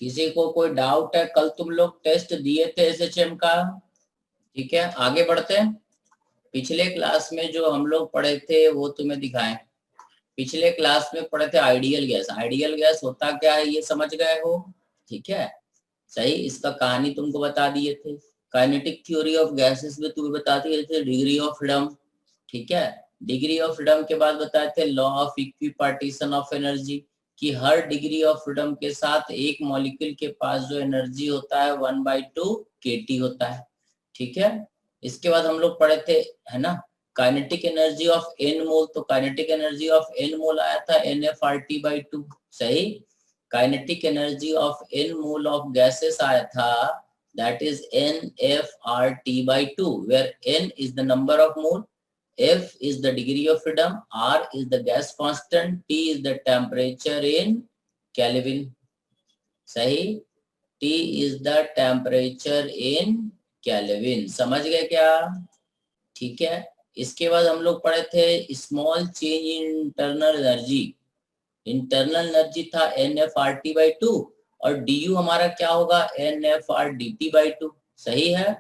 किसी को कोई डाउट है? कल तुम लोग टेस्ट दिए थे एसएचएम का, ठीक है। आगे बढ़ते हैं। पिछले क्लास में जो हम लोग पढ़े थे वो तुम्हें दिखाएं। पिछले क्लास में पढ़े थे आइडियल गैस। आइडियल गैस होता क्या है ये समझ गए हो, ठीक है। सही, इसका कहानी तुमको बता दिए थे। काइनेटिक थ्योरी ऑफ गैसेस में तुम्हें बता दिए थे डिग्री ऑफ फ्रीडम, ठीक है। डिग्री ऑफ फ्रीडम के बाद बताए थे law of equipartition of energy, कि हर डिग्री ऑफ फ्रीडम के साथ एक मॉलिक्यूल के पास जो एनर्जी होता है 1/2 kT होता है, ठीक है। इसके बाद हम लोग पढ़े थे, है ना, काइनेटिक एनर्जी ऑफ n मोल। तो काइनेटिक एनर्जी ऑफ n मोल आया था NFRT/2, सही। Kinetic energy of n mole of gases आया था, that is NFRT/2, where n is the number of mole, F is the degree of freedom, R is the gas constant, T is the temperature in Kelvin, सही। T is the temperature in Kelvin, समझ गए क्या? ठीक है। इसके बाद हम लोग पढ़े थे small change in internal energy. Internal energy था NFRT/2 और DU हमारा क्या होगा NFRDT/2, सही है।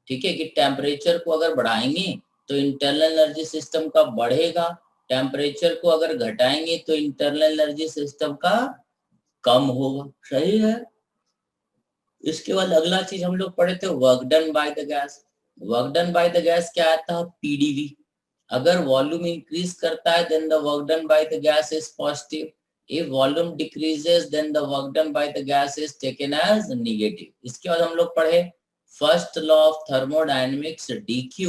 ठीक है, कि टेम्परेचर को अगर बढ़ाएंगे तो इंटरनल एनर्जी सिस्टम का बढ़ेगा, टेम्परेचर को अगर घटाएंगे तो इंटरनल एनर्जी सिस्टम का कम होगा, सही है। इसके बाद अगला चीज हम लोग पढ़े थे work done by the gas. Work done by the gas क्या आता है? PdV। अगर वॉल्यूम इंक्रीज करता है then the work done by the gas is positive, if volume decreases then the work done by the gas is taken as negative। इसके बाद हम लोग पढ़े first law of thermodynamics, dq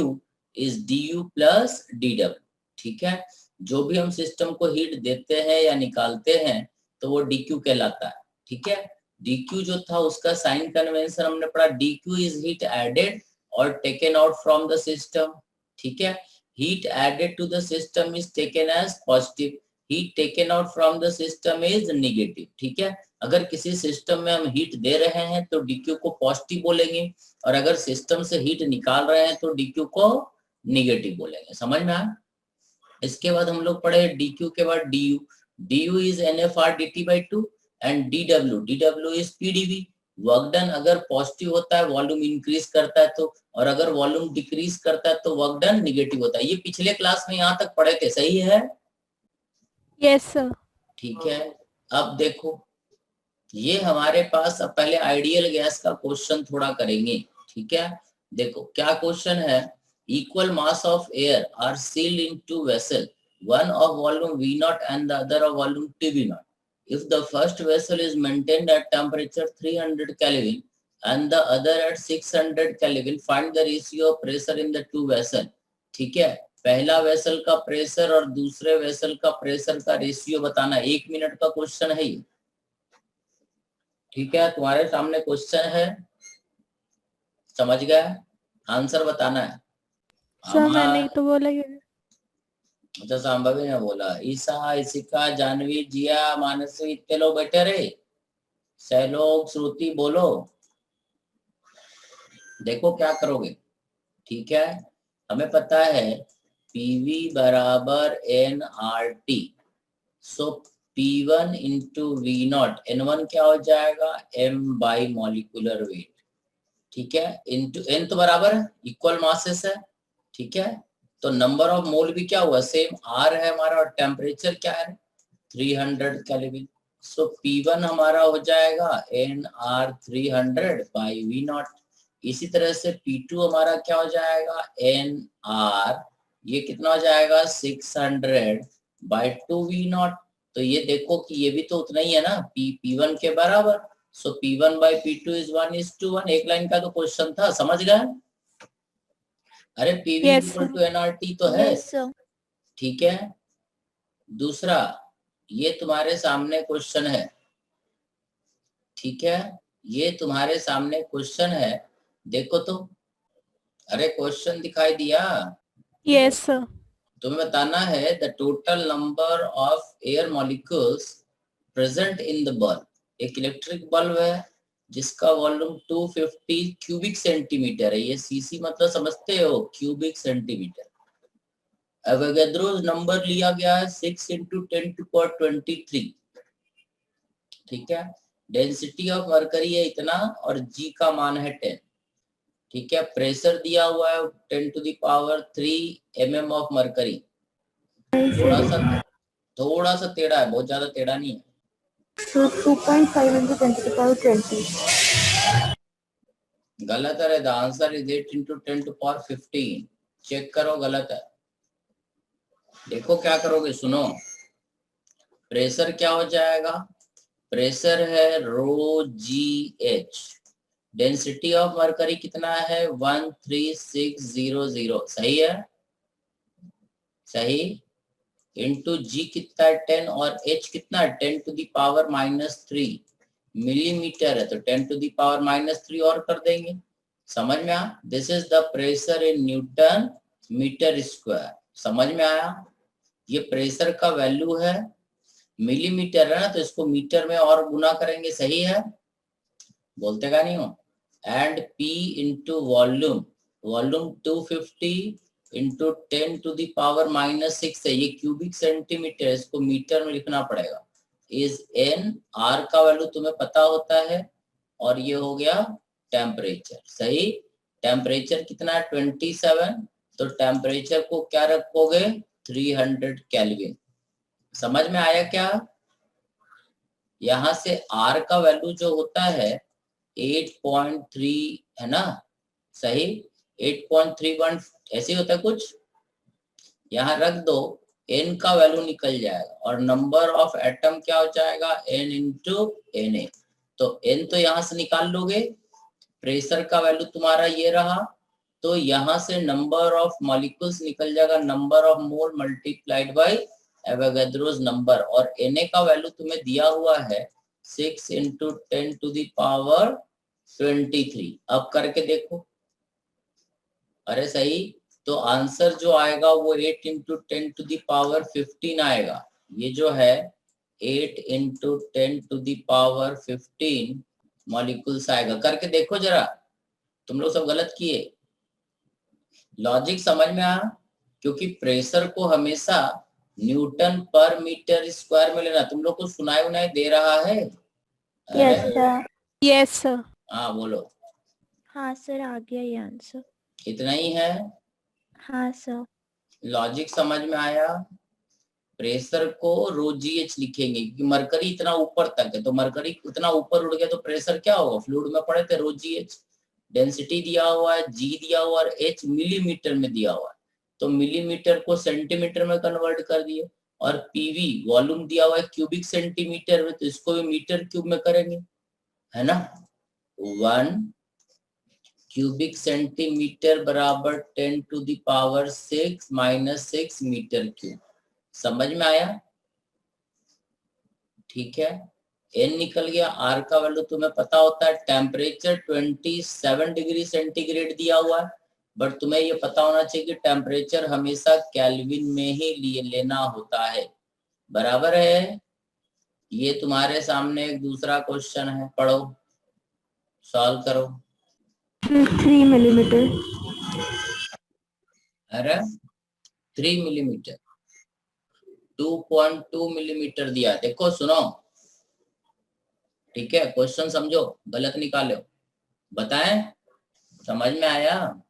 is du plus dw, ठीक है। जो भी हम सिस्टम को हीट देते हैं या निकालते हैं तो वो dq कहलाता है, ठीक है। dq जो था उसका साइन कन्वेंशन हमने पढ़ा, dq is heat added और taken out from the system, ठीक है। heat added to the system is taken as positive, heat taken out from the system is negative, ठीक है। अगर किसी सिस्टम में हम हीट दे रहे हैं तो डीक्यू को पॉजिटिव बोलेंगे, और अगर सिस्टम से हीट निकाल रहे हैं तो डीक्यू को नेगेटिव बोलेंगे, समझ में आया? इसके बाद हम लोग पढ़े डीक्यू के बाद D U. D U is NFRDT/2 and D W is PdV। Work done अगर पॉजिटिव होता है वॉल्यूम इंक्रीज करता है तो, और अगर वॉल्यूम डिक्रीज करता है तो वर्क डन नेगेटिव होता है। ये पिछले क्लास में यहाँ तक पढ़े थे, सही है? Yes sir. ठीक है। अब देखो ये हमारे पास, अब पहले आइडियल गैस का क्वेश्चन थोड़ा करेंगे, ठीक है। देखो क्या क्वेश्चन है, equal mass of air are sealed into vessel, one of volume V0 and the other of volume TB0. If the first vessel is maintained at temperature 300 Kelvin and the other at 600 Kelvin, find the ratio of pressure in the two vessel, ठीक है। पहला vessel का pressure और दूसरे vessel का pressure का ratio बताना। 1 minute का क्वेश्चन है ये, ठीक है। तुम्हारे सामने क्वेश्चन है, समझ गया? आंसर बताना है। सर मैंने तो बोला ही। अच्छा सांभवी ने बोला। ईसा, इसिका, जानवी, जिया, मानसी इतने लोग बैठे रहे। सहलोग, श्रुति बोलो, देखो क्या करोगे, ठीक है। हमें पता है PV बराबर nRT, सो P1 इंटू V0, N1 क्या हो जाएगा M बाई मॉलिक्यूलर वेट, ठीक है, इंटू N तो बराबर है, इक्वल मासेस है, ठीक है। तो नंबर ऑफ मोल भी क्या हुआ, सेम R है हमारा, और टेम्परेचर क्या है 300 केल्विन। सो P1 हमारा हो जाएगा NR 300 बाई V0। इसी तरह से P2 हमारा क्या हो जाएगा NR, ये कितना हो जाएगा 600 बाई 2V0। तो ये देखो कि ये भी तो उतना ही है ना, P1 के बराबर। सो P1 बाई P2 इज 1:1। एक लाइन का तो क्वेश्चन था, समझ गए? अरे PV इक्वल टू NRT तो है, ठीक है। दूसरा ये तुम्हारे सामने क्वेश्चन है, ठीक है, ये तुम्हारे सामने क्वेश्चन है, देखो तो। अरे क्वेश्चन दिखाई दिया? Yes sir. तुम्हें बताना है the total number of air molecules present in the bulb. एक इलेक्ट्रिक बल्ब है जिसका वॉल्यूम 250 क्यूबिक सेंटीमीटर है। ये सीसी मतलब समझते हो, क्यूबिक सेंटीमीटर। एवोगैड्रोस नंबर लिया गया है 6 × 10⁻23, ठीक है। डेंसिटी ऑफ मरकरी है इतना और जी का मान है 10, ठीक है। प्रेशर दिया हुआ है 10 to the power 3 mm of mercury. थोड़ा सा टेढ़ा है, बहुत ज्यादा टेढ़ा नहीं है। So 2.5 into 10 to the power 20. गलत है, the answer is 8 into 10 to power 15। Check करो, गलत है। देखो क्या करोगे, सुनो। प्रेशर क्या हो जाएगा, प्रेशर है rho g h, density of mercury कितना है 13600, सही है, सही, इंटू जी कितना है 10 और एच कितना है 10 टू द पावर -3 मिलीमीटर है, तो 10 टू द पावर -3 और कर देंगे। समझ में आया? This is the pressure in newton metre square. समझ में आया? ये प्रेशर का वैल्यू है, मिलीमीटर है ना, तो इसको मीटर में और गुना करेंगे, सही है, बोलते का नहीं हो। And P into volume, volume 250 into 10 to the power -6 है, ये क्यूबिक सेंटीमीटर, इसको मीटर में लिखना पड़ेगा। इज एन, आर का वैल्यू तुम्हें पता होता है, और ये हो गया टेम्परेचर, सही। टेम्परेचर कितना है 27, तो टेम्परेचर को क्या रखोगे 300 केल्विन। समझ में आया क्या? यहां से R का वैल्यू जो होता है 8.3 है ना, सही, 8.31 ऐसे होता है कुछ, यहाँ रख दो, N का वैल्यू निकल जाएगा और नंबर ऑफ एटम क्या हो जाएगा N इंटू Na। तो N तो यहाँ से निकाल लोगे, प्रेशर का वैल्यू तुम्हारा ये रहा, तो यहाँ से नंबर ऑफ मॉलिक्यूल्स निकल जाएगा, number of mole multiplied by Avogadro's number, और Na का वैल्यू तुम्हें दिया हुआ है 6 इंटू 10 टू द पावर 23। अब करके देखो, अरे सही, तो आंसर जो आएगा वो 8 इंटू 10 टू द पावर 15 आएगा। ये जो है 8 into 10 to the power 15 molecules आएगा। करके देखो जरा, तुम लोग सब गलत किए। लॉजिक समझ में आया? क्योंकि प्रेशर को हमेशा न्यूटन पर मीटर स्क्वायर में लेना। तुम लोग को सुनाई उनाई दे रहा है? Yes, sir. Yes sir. हाँ बोलो। हाँ सर, आ गया ये आंसर। इतना ही है? हाँ सर। लॉजिक समझ में आया? प्रेशर को रो जी एच लिखेंगे क्योंकि मरकरी इतना ऊपर तक है, तो मरकरी इतना ऊपर उड़ गया तो प्रेशर क्या होगा, फ्लूइड में पड़े थे रो जी एच। डेंसिटी दिया हुआ है, जी दिया हुआ है, एच मिलीमीटर में दिया हुआ है, तो मिलीमीटर को सेंटीमीटर में कन्वर्ट कर दिए, और पीवी वॉल्यूम दिया हुआ है क्यूबिक सेंटीमीटर में, तो इसको भी मीटर क्यूब में करेंगे, है ना। 1 क्यूबिक सेंटीमीटर बराबर 10 to the power 6 - 6 metre cube. समझ में आया? ठीक है, N निकल गया। R का वैल्यू तुम्हें पता होता है, टेम्परेचर 27 डिग्री सेंटीग्रेड दिया हुआ है, बट तुम्हें ये पता होना चाहिए कि टेम्परेचर हमेशा केल्विन में ही लिए लेना होता है, बराबर है। ये तुम्हारे सामने एक दूसरा क्वेश्चन है, पढ़ो, सॉल्व करो। 3 मिलीमीटर। अरे 3 मिलीमीटर, 2.2 मिलीमीटर दिया। देखो सुनो, ठीक है, क्वेश्चन समझो, गलत निकालो, बताएं, समझ में आया?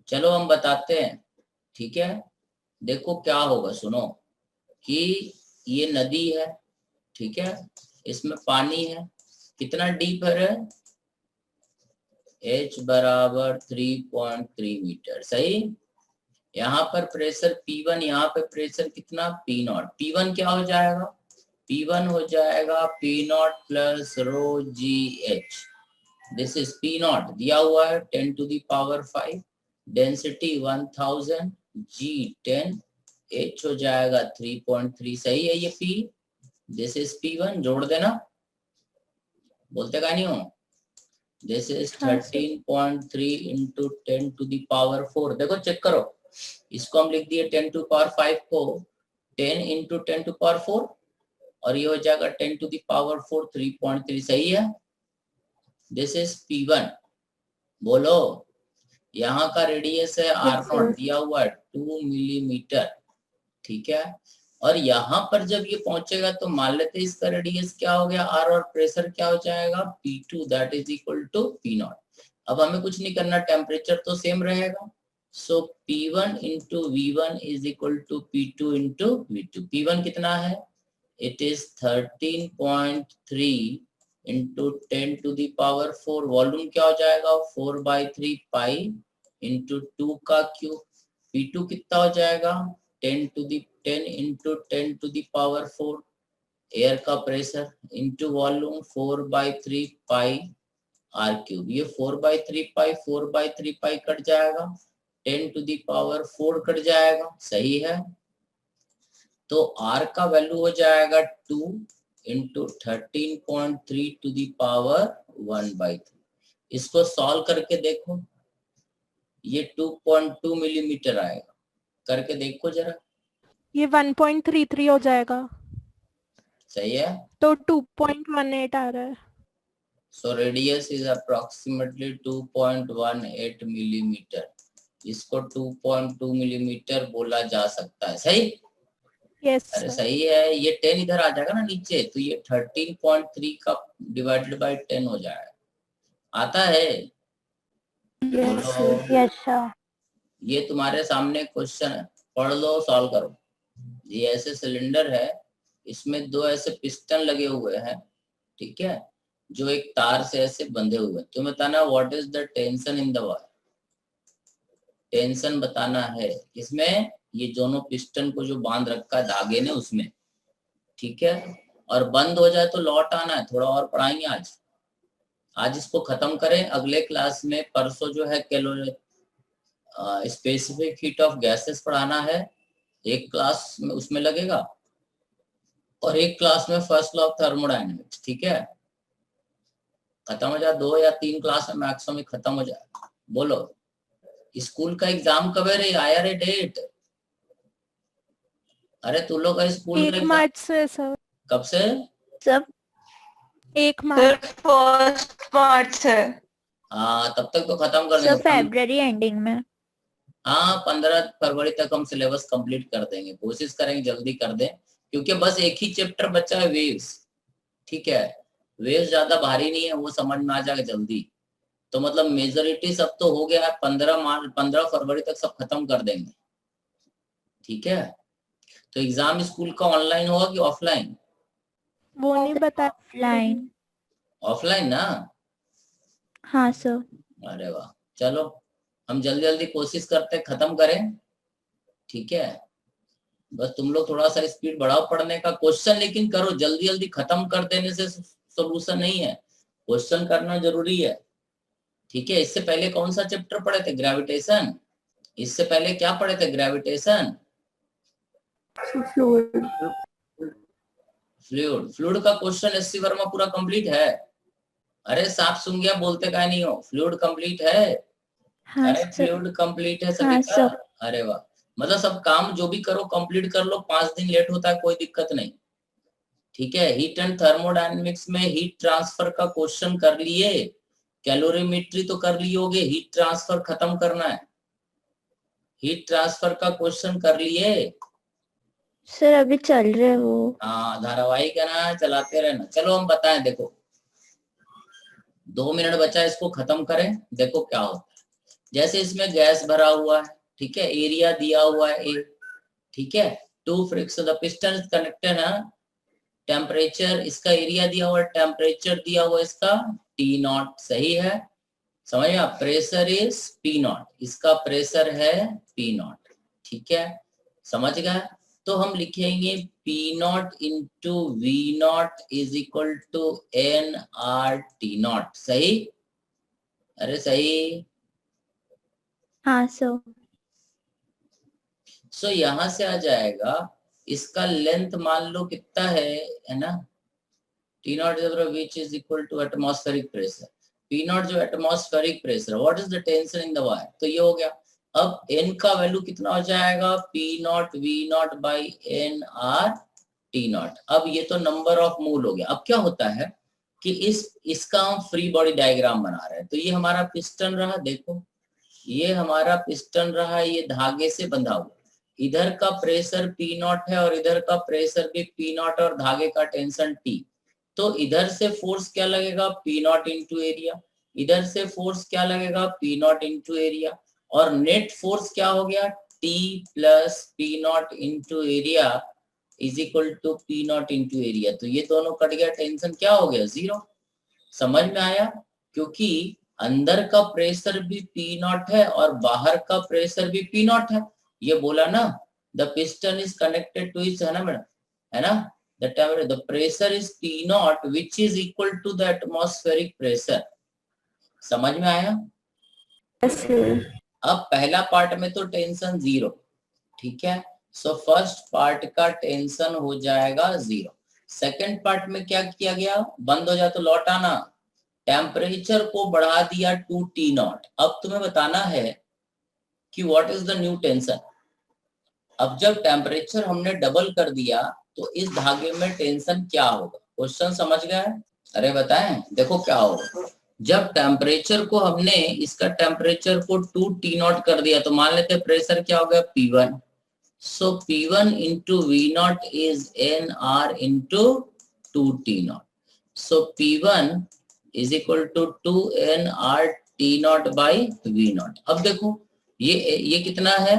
चलो हम बताते हैं, ठीक है। देखो क्या होगा, सुनो, कि ये नदी है, ठीक है, इसमें पानी है, कितना डीप है, H बराबर 3.3 मीटर, सही। यहाँ पर प्रेशर P1, यहाँ पे प्रेशर कितना P0। P1 क्या हो जाएगा, P1 हो जाएगा P0 plus rho g h. This is P0 दिया हुआ है 10 to the power 5, density 1000, G 10, H हो जाएगा 3.3, सही है ये P। दिस इज P1, जोड़ देना, बोलते का नहीं हो। This is 13.3 into 10 to the power 4। देखो चेक करो, इसको हम लिख दिए 10 टू पावर 5 को 10 इंटू 10 टू पावर 4, और ये हो जाएगा 10 टू द पावर 4 3.3, सही है। This is P1। बोलो, यहाँ का रेडियस है R0 दिया हुआ है 2 मिलीमीटर, ठीक है, और यहाँ पर जब ये पहुंचेगा तो मान लेते हैं इसका रेडियस क्या हो गया r, और प्रेशर क्या हो जाएगा P2, that is equal to P0। अब हमें कुछ नहीं करना, टेम्परेचर तो सेम रहेगा। So P1 into V1 is equal to P2 into V2। P1 कितना है, it is 13.3 into 10 to the power 4। Volume क्या हो जाएगा 4/3 पाई इंटू 2 का क्यूब। P2 कितना हो जाएगा 10 into 10 to the power 4 air का pressure into volume 4/3 pi r cube. ये 4/3 पाई कट जाएगा, 10 टू द पावर 4 कट जाएगा, सही है। तो आर का वैल्यू हो जाएगा 2 इंटू 13.3 टू द पावर 1/3। इसको सॉल्व करके देखो, ये 2.2 मिलीमीटर आएगा, करके देखो जरा। ये 1.33 हो जाएगा, सही है। तो 2.18 आ रहा है। So radius is approximately 2.18 millimetre. इसको 2.2 मिलीमीटर बोला जा सकता है, सही। यस अरे सही है, ये 10 इधर आ जाएगा ना नीचे, तो ये 13.3 का डिवाइडेड बाय 10 हो जाएगा। आता है? Yes sir. ये तुम्हारे सामने क्वेश्चन है, पढ़ लो, सॉल्व करो। ये ऐसे सिलेंडर है, इसमें दो ऐसे पिस्टन लगे हुए हैं, ठीक है, जो एक तार से ऐसे बंधे हुए हैं। तुम्हें बताना what is the tension in the wire. Tension बताना है इसमें, ये दोनों पिस्टन को जो बांध रखा है धागे ने उसमें, ठीक है। और बंद हो जाए तो लौट आना है, थोड़ा और पढ़ाएंगे आज इसको खत्म करें। अगले क्लास में परसों जो है calorie specific heat of gases पढ़ाना है, एक क्लास में उसमें लगेगा, और एक क्लास में फर्स्ट लॉ ऑफ थर्मोडायनेमिक्स, ठीक है। खत्म हो जाए, 2 या 3 क्लास में मैक्सिमम खत्म हो जाए। बोलो स्कूल का एग्जाम कब है रे, आया रे डेट? अरे तू लोग का स्कूल का 1 एग्जाम मार्च से सर। कब से? सब 1 मार्च। फर्स्ट मार्च है। हाँ तब तक तो खत्म करने सर दो। फरवरी एंडिंग में। हाँ 15 फरवरी तक हम सिलेबस कंप्लीट कर देंगे, कोशिश करेंगे जल्दी कर दें, क्योंकि बस एक ही चैप्टर बचा है, वेव्स, ठीक है। वेव्स ज्यादा भारी नहीं है, वो समझ में आ जाएगा जल्दी। तो मतलब मेजोरिटी सब तो हो गया है, 15 फरवरी तक सब खत्म कर देंगे, ठीक है। तो एग्जाम स्कूल का ऑनलाइन होगा कि ऑफलाइन? वो नहीं बता। ऑफलाइन। ऑफलाइन ना? हाँ सर। अरे वाह, चलो हम जल्दी जल्दी कोशिश करते हैं खत्म करें, ठीक है। बस तुम लोग थोड़ा सा स्पीड बढ़ाओ पढ़ने का, क्वेश्चन लेकिन करो, जल्दी जल्दी खत्म कर देने से सोल्यूशन नहीं है, क्वेश्चन करना जरूरी है, ठीक है। इससे पहले कौन सा चैप्टर पढ़े थे, ग्रेविटेशन। इससे पहले क्या पढ़े थे, ग्रेविटेशन, फ्लूइड। फ्लूइड का क्वेश्चन एससी वर्मा पूरा कंप्लीट है। अरे सांप सुन गया, बोलते का नहीं हो, फ्लूइड कंप्लीट है। हाँ अरे सर। फ्लूइड कंप्लीट है सभी हाँ का। सर। अरे वाह, मतलब सब काम जो भी करो कंप्लीट कर लो, 5 दिन लेट होता है कोई दिक्कत नहीं, ठीक है। हीट एंड थर्मोडायनेमिक्स में हीट ट्रांसफर का क्वेश्चन कर लिए, कैलोरीमेट्री तो कर लिए होगे, हीट ट्रांसफर खत्म करना है, हीट ट्रांसफर का क्वेश्चन कर लिए। सर अभी चल रहे वो। हाँ धारावाहिक है ना, चलाते रहना। चलो हम बताएं, देखो 2 मिनट बचा, इसको खत्म करें, देखो क्या होता है। जैसे इसमें गैस भरा हुआ है, ठीक है, एरिया दिया हुआ है ए, ठीक है, 2 फ्रिक्शन द पिस्टन कनेक्टेड है, टेम्परेचर इसका एरिया दिया हुआ है, टेम्परेचर दिया हुआ इसका T0, सही है। समझ में, प्रेशर इज P0, इसका प्रेशर है P0, ठीक है, समझ गए। तो हम लिखेंगे P0 into V0 is equal to nRT0, सही। अरे सही। हाँ सर। सो यहां से आ जाएगा, इसका लेंथ मान लो कितना है ना, T0 which is equal to atmospheric pressure, P0 जो atmospheric pressure, what is the tension in the wire, तो ये हो गया। अब n का वैल्यू कितना हो जाएगा, P0 V0 बाई nRT0। अब ये तो नंबर ऑफ मोल हो गया। अब क्या होता है कि इसका हम फ्री बॉडी डायग्राम बना रहे हैं। तो ये हमारा पिस्टन रहा, देखो ये हमारा पिस्टन रहा, ये धागे से बंधा हुआ, इधर का प्रेशर पी नॉट है और इधर का प्रेशर भी पी नॉट और धागे का टेंशन टी, तो इधर से फोर्स क्या लगेगा पी नॉट इंटू एरिया, इधर से फोर्स क्या लगेगा पी नॉट इंटू एरिया, और नेट फोर्स क्या हो गया T plus P naught into area is equal to P naught into area. तो ये दोनों कट गया, टेंशन क्या हो गया जीरो। समझ में आया? क्योंकि अंदर का प्रेशर भी पी नॉट है और बाहर का प्रेशर भी पी नॉट है। ये बोला ना the piston is connected to each, है ना मैडम, है ना, the pressure is P naught which is equal to the atmospheric pressure. समझ में आया? Yes, sir. अब पहला पार्ट में तो टेंशन जीरो, ठीक है, सो फर्स्ट पार्ट का टेंशन हो जाएगा जीरो। सेकंड पार्ट में क्या किया गया, बंद हो जाए तो लौट आना, टेम्परेचर को बढ़ा दिया टू टी नॉट। अब तुम्हें बताना है कि what is the new tension. अब जब टेम्परेचर हमने डबल कर दिया तो इस धागे में टेंशन क्या होगा, क्वेश्चन समझ गए? अरे बताएं, देखो क्या होगा। जब टेम्परेचर को हमने इसका टेम्परेचर को टू टी नॉट कर दिया तो मान लेते प्रेशर क्या हो गया P1, so P1 into V0 is NR into 2T0, so P1 is equal to 2NR T0 by V0। अब देखो ये कितना है,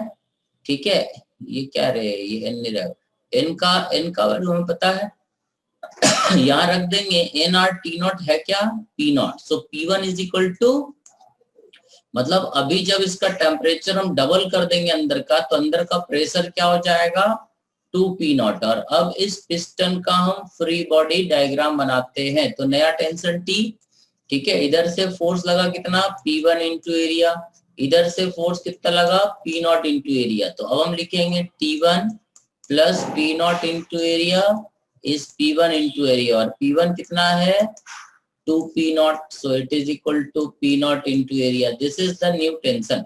ठीक है, ये क्या रहे, ये N नहीं रहेगा, N का वैल्यू हमें पता है, यहाँ रख देंगे NR T0 है क्या P0, so P1 is equal to, मतलब अभी जब इसका टेम्परेचर हम डबल कर देंगे अंदर का तो अंदर का प्रेशर क्या हो जाएगा 2P0। और अब इस पिस्टन का हम फ्री बॉडी डायग्राम बनाते हैं, तो नया टेंशन T, ठीक है, इधर से फोर्स लगा कितना P1 इंटू एरिया, इधर से फोर्स कितना लगा P0 इंटू एरिया, तो अब हम लिखेंगे T1 plus P0 into area is P1 into area, और P1 कितना है 2P0, so it is equal to P0 into area. This is the new tension।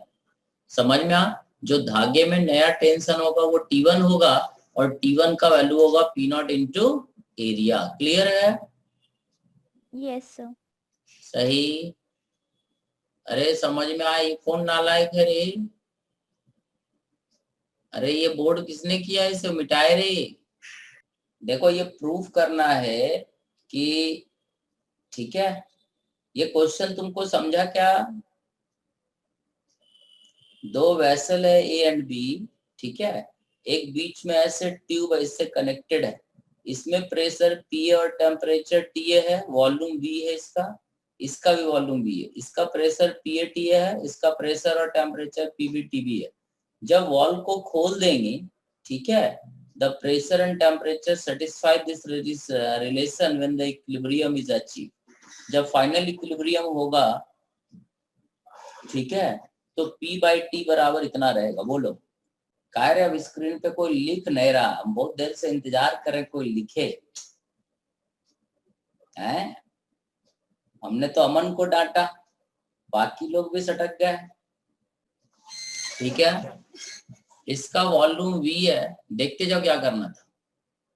समझ में आ? जो धागे में नया टेंशन होगा वो T1 होगा और T1 का वैल्यू होगा P0 into area। क्लियर है? Yes, sir. सही। अरे समझ में आया? ये कौन नालायक है रे? अरे ये बोर्ड किसने किया, इसे मिटाए रे। देखो ये प्रूफ करना है कि, ठीक है, ये क्वेश्चन तुमको समझा क्या? दो वेसल है ए एंड बी, ठीक है, एक बीच में ऐसे ट्यूब इससे कनेक्टेड है, इसमें प्रेशर पी और टेम्परेचर टी है, वॉल्यूम वी है इसका भी वॉल्यूम वी है, इसका प्रेशर पी ए टी है, इसका प्रेशर और temperature P B T B है। जब वॉल को खोल देंगे, ठीक है, the pressure and temperature satisfy this relation when the equilibrium is achieve. जब फाइनल इक्विलिब्रियम होगा, ठीक है, तो P बाई टी बराबर इतना रहेगा। बोलो कह रहे, अब स्क्रीन पे कोई लिख नहीं रहा, हम बहुत देर से इंतजार कर रहे कोई लिखे हैं। हमने तो अमन को डांटा, बाकी लोग भी सटक गए, ठीक है। इसका वॉल्यूम V है, देखते जाओ क्या करना था,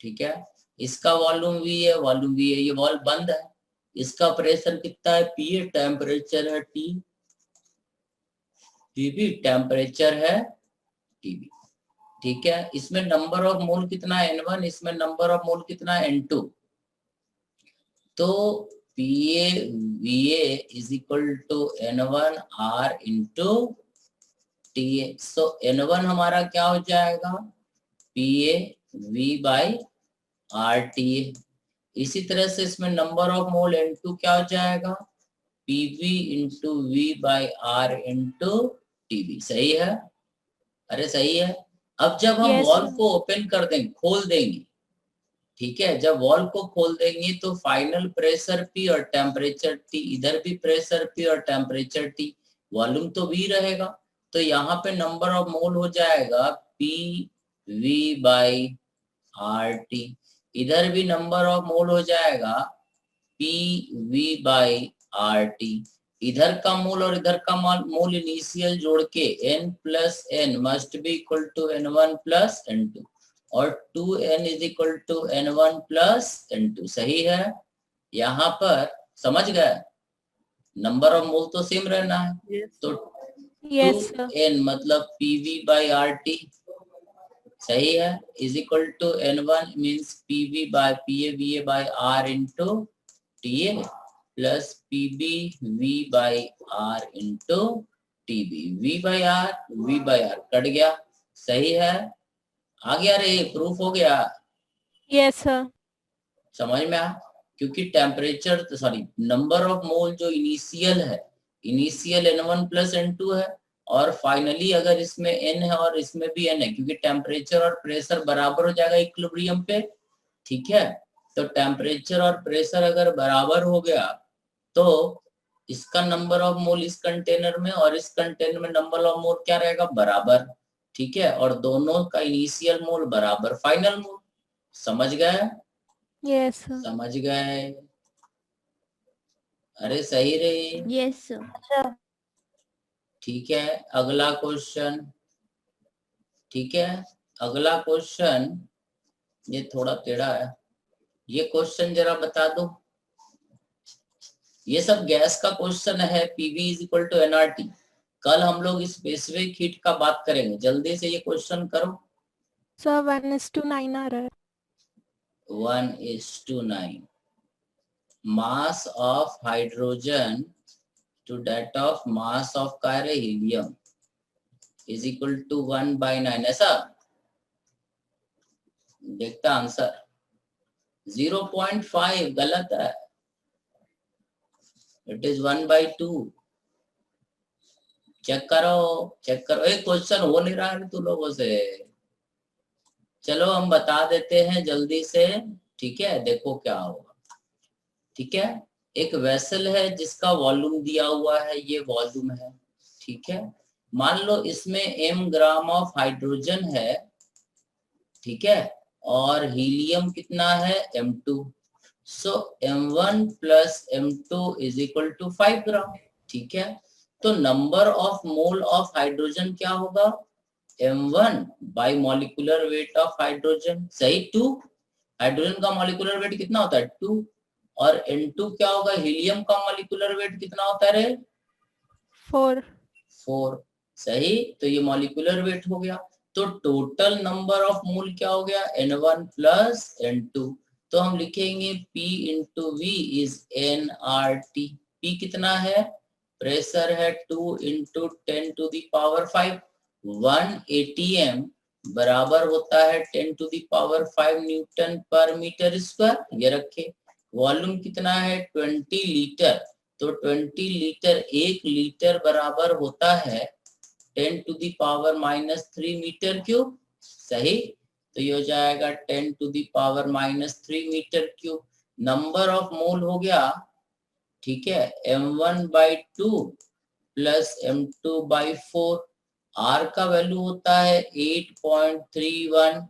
ठीक है, इसका वॉल्यूम V है, वॉल्यूम V है, ये वॉल बंद है, इसका प्रेशर कितना है P है, टेम्परेचर है T, P टेम्परेचर है TB, ठीक है। इसमें नंबर ऑफ मोल कितना है N1, इसमें नंबर ऑफ मोल कितना है N2, तो PA VA is equal to N1 R into TA, so N1 हमारा क्या हो जाएगा PA V बाई RTA। इसी तरह से इसमें नंबर ऑफ मोल N2 क्या हो जाएगा PV into V by R into TB। सही है? अरे सही है। अब जब हम Yes, वॉल sir. को ओपन कर देंगे, खोल देंगे, ठीक है, जब वॉल को खोल देंगे तो फाइनल प्रेशर P और टेम्परेचर T, इधर भी प्रेशर P और टेम्परेचर T, वॉल्यूम तो V रहेगा, तो यहाँ पे नंबर ऑफ मोल हो जाएगा PV बाई RT, इधर भी नंबर ऑफ मोल हो जाएगा PV बाई RT। इधर का मोल और इधर का मोल इनिशियल जोड़ के N plus N must be equal to N1 plus N2, और 2N is equal to N1 plus N2। सही है? यहाँ पर समझ गए, नंबर ऑफ मोल तो सेम रहना है, तो Yes, sir. 2N मतलब PV बाई RT, सही है, is equal to N1 means PV by PA VA by R into TA plus PB V by R into TB। V by R cut गया, सही है, आ गया रे, प्रूफ हो गया। Yes sir. समझ में आया, क्योंकि temperature sorry number of mole जो इनिशियल है, इनिशियल N1 प्लस N2 है, और फाइनली अगर इसमें N है और इसमें भी N है, क्योंकि टेम्परेचर और प्रेशर बराबर हो जाएगा इक्विलिब्रियम पे, ठीक है। तो टेम्परेचर और प्रेशर अगर बराबर हो गया तो इसका नंबर ऑफ मोल इस कंटेनर में और इस कंटेनर में नंबर ऑफ मोल क्या रहेगा, बराबर, ठीक है, और दोनों का इनिशियल मोल बराबर फाइनल मोल। समझ गए? Yes sir. समझ गए? अरे सही रे, यस सर। अच्छा ठीक है। अगला क्वेश्चन, ठीक है, अगला क्वेश्चन, ये थोड़ा टेढ़ा है, ये क्वेश्चन जरा बता दो। ये सब गैस का क्वेश्चन है, PV is equal to nRT। कल हम लोग स्पेसिफिक हीट का बात करेंगे, जल्दी से ये क्वेश्चन करो। सर 1:9 आ रहा है। 1:9 mass of hydrogen to that of mass of कार्य हीलियम इज इक्वल टू 1/9, ऐसा देखता आंसर 0.5 गलत है, इट इज 1/2। चेक करो, चेक करो, एक क्वेश्चन हो नहीं रहा है तू लोगों से। चलो हम बता देते हैं जल्दी से, ठीक है, देखो क्या होगा, ठीक है। एक वेसल है जिसका वॉल्यूम दिया हुआ है, ये वॉल्यूम है, ठीक है। मान लो इसमें m ग्राम ऑफ हाइड्रोजन है, ठीक है, और हीलियम कितना है, M2। So M1 plus M2 is equal to 5 gram, ठीक है। तो number of mole of hydrogen क्या होगा, M1 by molecular weight of hydrogen, सही, 2। हाइड्रोजन का मॉलिक्यूलर वेट कितना होता है, 2, और N2 क्या होगा, हीलियम का मॉलिक्यूलर वेट कितना होता है रे, 4। 4, सही। तो ये मॉलिक्यूलर वेट हो गया, तो टोटल नंबर ऑफ मोल क्या हो गया, N1 प्लस N2। तो हम लिखेंगे P into V is nRT। P कितना है, प्रेशर है 2 into 10 to the power 5, 1 ATM बराबर होता है 10 to the power 5 newton per metre square, ये रखे। वॉल्यूम कितना है, 20 लीटर, तो 20 लीटर, 1 लीटर बराबर होता है 10 to the power -3 metre cube, सही। तो ये हो जाएगा 10 to the power -3 metre cube. Number of mole हो गया, ठीक है, M1/2 प्लस M2/4। R का वैल्यू होता है 8.31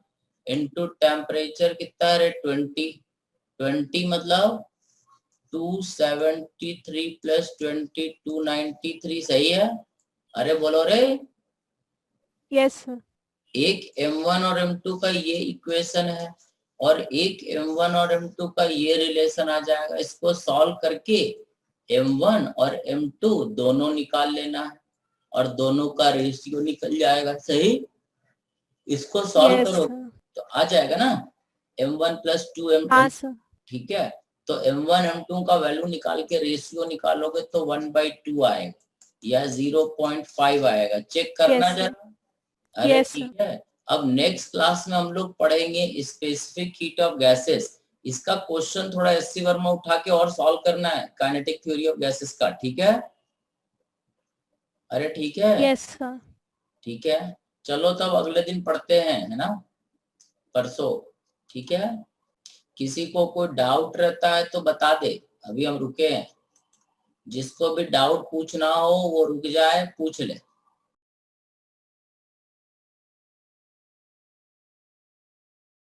इंटू टेम्परेचर कितना है 20 मतलब 273 प्लस 20 293, सही है। अरे बोलो रे, यस सर। एक M1 और M2 का ये इक्वेशन है और एक M1 और M2 का ये रिलेशन आ जाएगा। इसको सॉल्व करके M1 और M2 दोनों निकाल लेना है और दोनों का रेशियो निकल जाएगा, सही। इसको सॉल्व यस करो सर। तो आ जाएगा ना M1 प्लस 2 M2, हाँ सर। ठीक है। तो M1 M2 का वैल्यू निकाल के रेशियो निकालोगे तो 1/2 आएगा या 0.5 आएगा, चेक करना Yes, sir. जरा। अरे Yes, sir. ठीक है, अब नेक्स्ट क्लास में हम लोग पढ़ेंगे स्पेसिफिक हीट ऑफ गैसेस। इसका क्वेश्चन थोड़ा एससी वर्मा उठा के और सॉल्व करना है, काइनेटिक थ्योरी ऑफ गैसेस का, ठीक है। अरे ठीक है, Yes, sir. ठीक है, चलो तब अगले दिन पढ़ते हैं, है ना, परसों, ठीक है। किसी को कोई डाउट रहता है तो बता दे, अभी हम रुके हैं। जिसको भी डाउट पूछना हो वो रुक जाए, पूछ ले।